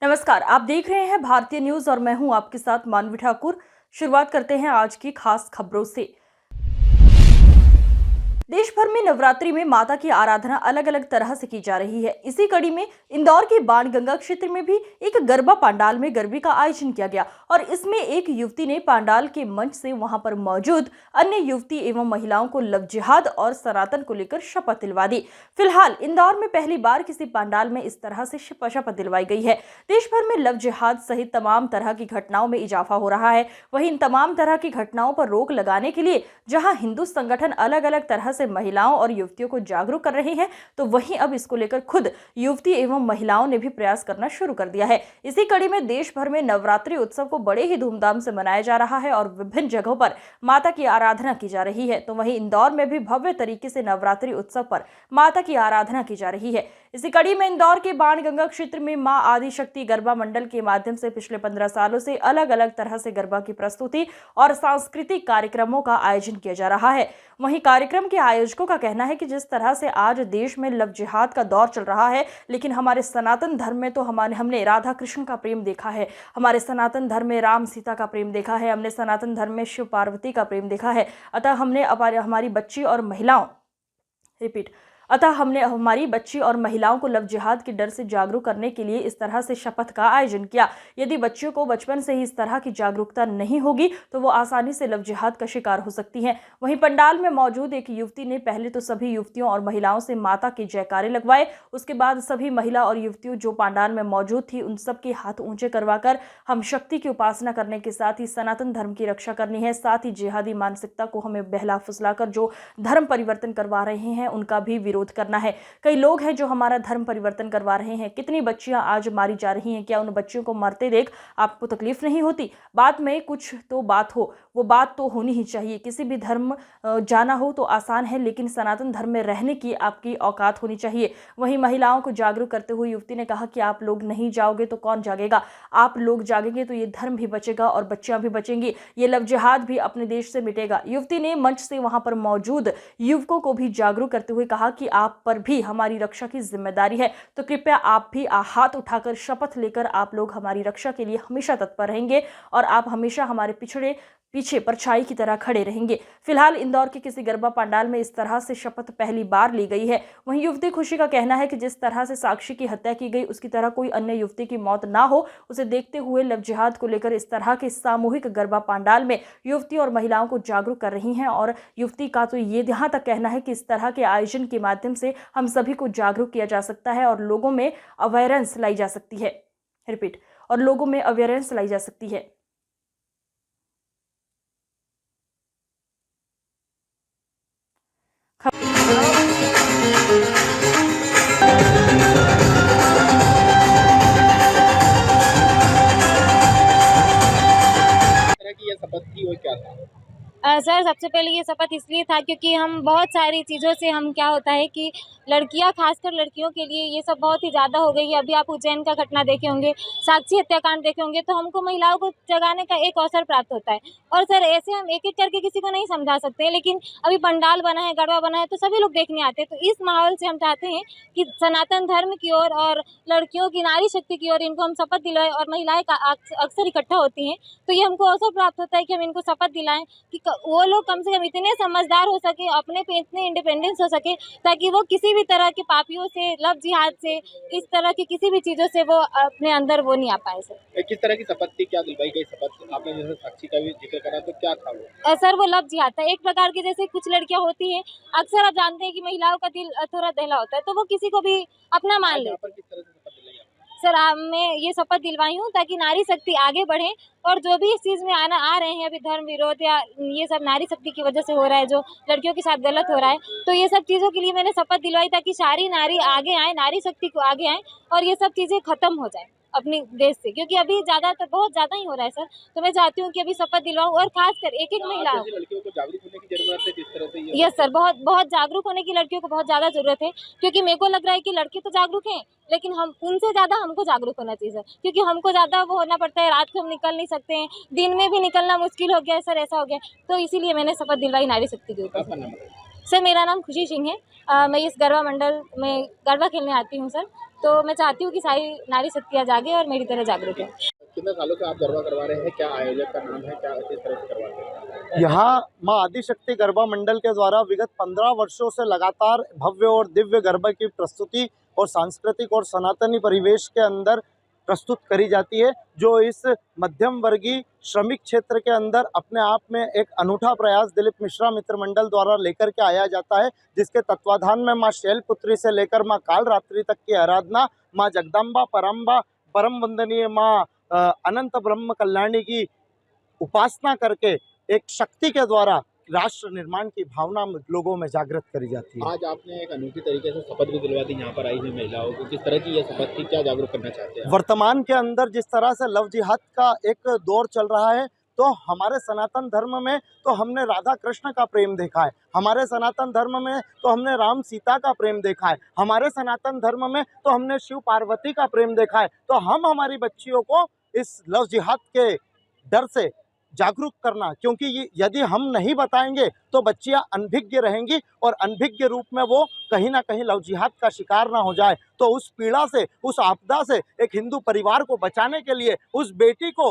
नमस्कार, आप देख रहे हैं भारतीय न्यूज और मैं हूं आपके साथ मानवी ठाकुर। शुरुआत करते हैं आज की खास खबरों से। देश भर में नवरात्रि में माता की आराधना अलग अलग तरह से की जा रही है। इसी कड़ी में इंदौर के बाणगंगा क्षेत्र में भी एक गरबा पंडाल में गरबे का आयोजन किया गया और इसमें एक युवती ने पंडाल के मंच से वहां पर मौजूद अन्य युवती एवं महिलाओं को लव जिहाद और सनातन को लेकर शपथ दिलवा दी। फिलहाल इंदौर में पहली बार किसी पंडाल में इस तरह से शपथ दिलवाई गई है। देश भर में लव जिहाद सहित तमाम तरह की घटनाओं में इजाफा हो रहा है। वहीं इन तमाम तरह की घटनाओं पर रोक लगाने के लिए जहां हिंदू संगठन अलग अलग तरह से महिलाओं और युवतियों को जागरूक कर रहे हैं, तो वहीं अब इसको लेकर खुद युवती एवं महिलाओं ने भी प्रयास करना शुरू कर दिया है। इसी कड़ी में देश भर में नवरात्रि उत्सव को बड़े ही धूमधाम से मनाया जा रहा है और विभिन्न जगहों पर माता की आराधना की जा रही है। तो वहीं इंदौर में भी भव्य तरीके से नवरात्रि उत्सव पर माता की आराधना की जा रही है। इसी कड़ी में इंदौर के बाणगंगा क्षेत्र में मां आदिशक्ति गरबा मंडल के माध्यम से पिछले 15 सालों से अलग अलग तरह से गरबा की प्रस्तुति और सांस्कृतिक कार्यक्रमों का आयोजन किया जा रहा है। वहीं कार्यक्रम के आयोजकों का कहना है कि जिस तरह से आज देश में लव जिहाद का दौर चल रहा है, लेकिन हमारे सनातन धर्म में तो हमने राधा कृष्ण का प्रेम देखा है, हमारे सनातन धर्म में राम सीता का प्रेम देखा है, हमने सनातन धर्म में शिव पार्वती का प्रेम देखा है। अतः हमने हमारी बच्ची और महिलाओं को लव जिहाद के डर से जागरूक करने के लिए इस तरह से शपथ का आयोजन किया। यदि बच्चियों को बचपन से ही इस तरह की जागरूकता नहीं होगी तो वो आसानी से लव जिहाद का शिकार हो सकती हैं। वहीं पंडाल में मौजूद एक युवती ने पहले तो सभी युवतियों और महिलाओं से माता के जयकारे लगवाए। उसके बाद सभी महिला और युवतियों जो पंडाल में मौजूद थी उन सबके हाथ ऊंचे करवाकर हम शक्ति की उपासना करने के साथ ही सनातन धर्म की रक्षा करनी है, साथ ही जिहादी मानसिकता को हमें बहला फुसलाकर जो धर्म परिवर्तन करवा रहे हैं उनका भी विरोध करना है। कई लोग हैं जो हमारा धर्म परिवर्तन करवा रहे हैं। कितनी बच्चियां आज मारी जा रही हैं, क्या उन बच्चियों को मरते देख आपको तकलीफ नहीं होती? बात में कुछ तो बात हो, वो बात तो होनी ही चाहिए। किसी भी धर्म जाना हो तो आसान है, लेकिन सनातन धर्म में रहने की आपकी औकात होनी चाहिए। वहीं महिलाओं को जागरूक करते हुए युवती ने कहा कि आप लोग नहीं जाओगे तो कौन जागेगा? आप लोग जागेंगे तो ये धर्म भी बचेगा और बच्चियां भी बचेंगी, ये लव जिहाद भी अपने देश से मिटेगा। युवती ने मंच से वहां पर मौजूद युवकों को भी जागरूक करते हुए कहा कि आप पर भी हमारी रक्षा की जिम्मेदारी है, तो कृपया आप भी हाथ उठाकर शपथ लेकर आप लोग हमारी रक्षा के लिए हमेशा तत्पर रहेंगे और आप हमेशा हमारे पीछे परछाई की तरह खड़े रहेंगे। फिलहाल इंदौर के किसी गरबा पंडाल में इस तरह से शपथ पहली बार ली गई है। वहीं युवती खुशी का कहना है कि जिस तरह से साक्षी की हत्या की गई उसकी तरह कोई अन्य युवती की मौत ना हो, उसे देखते हुए लव जिहाद को लेकर इस तरह के सामूहिक गरबा पंडाल में युवती और महिलाओं को जागरूक कर रही हैं। और युवती का तो ये यहाँ तक कहना है कि इस तरह के आयोजन के माध्यम से हम सभी को जागरूक किया जा सकता है और लोगों में अवेयरनेस लाई जा सकती है। तरह की ये शपथ थी और क्या था? सर सबसे पहले ये शपथ इसलिए था क्योंकि हम बहुत सारी चीज़ों से हम क्या होता है कि लड़कियां, खासकर लड़कियों के लिए ये सब बहुत ही ज़्यादा हो गई है। अभी आप उज्जैन का घटना देखे होंगे, साक्षी हत्याकांड देखे होंगे, तो हमको महिलाओं को जगाने का एक अवसर प्राप्त होता है। और सर ऐसे हम एक एक करके किसी को नहीं समझा सकते हैं, लेकिन अभी पंडाल बना है, गरबा बना है, तो सभी लोग देखने आते हैं। तो इस माहौल से हम चाहते हैं कि सनातन धर्म की ओर और लड़कियों की नारी शक्ति की ओर इनको हम शपथ दिलाएं। और महिलाएं अक्सर इकट्ठा होती हैं, तो ये हमको अवसर प्राप्त होता है कि हम इनको शपथ दिलाएं कि वो लोग कम से कम इतने समझदार हो सके, अपने पे इतने इंडिपेंडेंस हो सके, ताकि वो किसी भी तरह के पापियों से, लव जिहाद से, इस तरह की किसी भी चीज़ों से वो अपने अंदर वो नहीं आ पाए। सर किस तरह की शपथ थी, क्या दिलवाई गई शपथ? आपने जैसे साक्षी का भी जिक्र करा, तो क्या था वो? सर वो लव जिहाद था। एक प्रकार की, जैसे कुछ लड़कियां होती हैं, अक्सर आप जानते हैं कि महिलाओं का दिल थोड़ा दहला होता है, तो वो किसी को भी अपना मान लेती है। पर किस तरह से शपथ दिलाई आपने? सर मैं ये शपथ दिलवाई हूँ ताकि नारी शक्ति आगे बढ़े, और जो भी इस चीज़ में आ रहे हैं अभी धर्म विरोध या ये सब नारी शक्ति की वजह से हो रहा है, जो लड़कियों के साथ गलत हो रहा है, तो ये सब चीज़ों के लिए मैंने शपथ दिलवाई ताकि सारी नारी आगे आए, नारी शक्ति को आगे आए और ये सब चीज़ें खत्म हो जाए अपने देश से, क्योंकि अभी ज़्यादातर बहुत ज़्यादा ही हो रहा है। सर तो मैं चाहती हूँ कि अभी शपथ दिलवाऊँ, और खासकर एक महिला, लड़कियों को जागरूक होने की जरूरत है जिस तरह से ये। यस सर, बहुत बहुत जागरूक होने की लड़कियों को बहुत ज़्यादा ज़रूरत है, क्योंकि मेरे को लग रहा है कि लड़के तो जागरूक हैं, लेकिन हम उनसे ज़्यादा हमको जागरूक होना चाहिए सर, क्योंकि हमको ज़्यादा वो होना पड़ता है। रात को हम निकल नहीं सकते हैं, दिन में भी निकलना मुश्किल हो गया है सर, ऐसा हो गया। तो इसीलिए मैंने शपथ दिलवाई नारी शक्ति के ऊपर। सर मेरा नाम खुशी सिंह है। मैं इस गरबा मंडल में गरबा खेलने आती हूँ सर। तो मैं चाहती हूँ कि सारी नारी शक्तियाँ जागे और मेरी तरह जागरूक है। कितने सालों से आप गरबा करवा रहे हैं, क्या आयोजक का नाम है, क्या किस तरह से करवा रहे हैं? यहाँ माँ आदिशक्ति गरबा मंडल के द्वारा विगत 15 वर्षों से लगातार भव्य और दिव्य गरबा की प्रस्तुति और सांस्कृतिक और सनातनी परिवेश के अंदर प्रस्तुत करी जाती है, जो इस मध्यम वर्गीय श्रमिक क्षेत्र के अंदर अपने आप में एक अनूठा प्रयास दिलीप मिश्रा मित्र मंडल द्वारा लेकर के आया जाता है, जिसके तत्वाधान में माँ शैलपुत्री से लेकर माँ कालरात्रि तक की आराधना, माँ जगदम्बा परम्बा परम वंदनीय माँ अनंत ब्रह्म कल्याणी की उपासना करके एक शक्ति के द्वारा राष्ट्र निर्माण की भावना लोगों में जागृत करी जाती है। आज आपने एक अनूठी तरीके से शपथ भी दिलवा दी यहाँ पर आई हुई महिलाओं को, किस तरह की ये शपथ थी, क्या जागरूक करना चाहते हैं? वर्तमान के अंदर जिस तरह से लव जिहाद का एक दौर चल रहा है, तो हमारे सनातन धर्म में तो हमने राधा कृष्ण का प्रेम देखा है, हमारे सनातन धर्म में तो हमने राम सीता का प्रेम देखा है, हमारे सनातन धर्म में तो हमने शिव पार्वती का प्रेम देखा है। तो हम हमारी बच्चियों को इस लव जिहाद के डर से जागरूक करना, क्योंकि यदि हम नहीं बताएंगे तो बच्चियां अनभिज्ञ रहेंगी और अनभिज्ञ रूप में वो कहीं ना कहीं लव जिहाद का शिकार ना हो जाए। तो उस पीड़ा से, उस आपदा से एक हिंदू परिवार को बचाने के लिए, उस बेटी को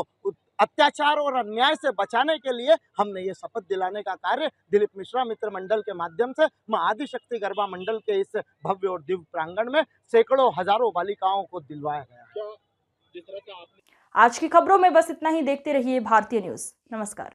अत्याचार और अन्याय से बचाने के लिए हमने ये शपथ दिलाने का कार्य दिलीप मिश्रा मित्र मंडल के माध्यम से माँ आदिशक्ति गरबा मंडल के इस भव्य और दिव्य प्रांगण में सैकड़ों हजारों बालिकाओं को दिलवाया गया। जिस तरह से आपने आज की खबरों में बस इतना ही। देखते रहिए भारतीय न्यूज़। नमस्कार।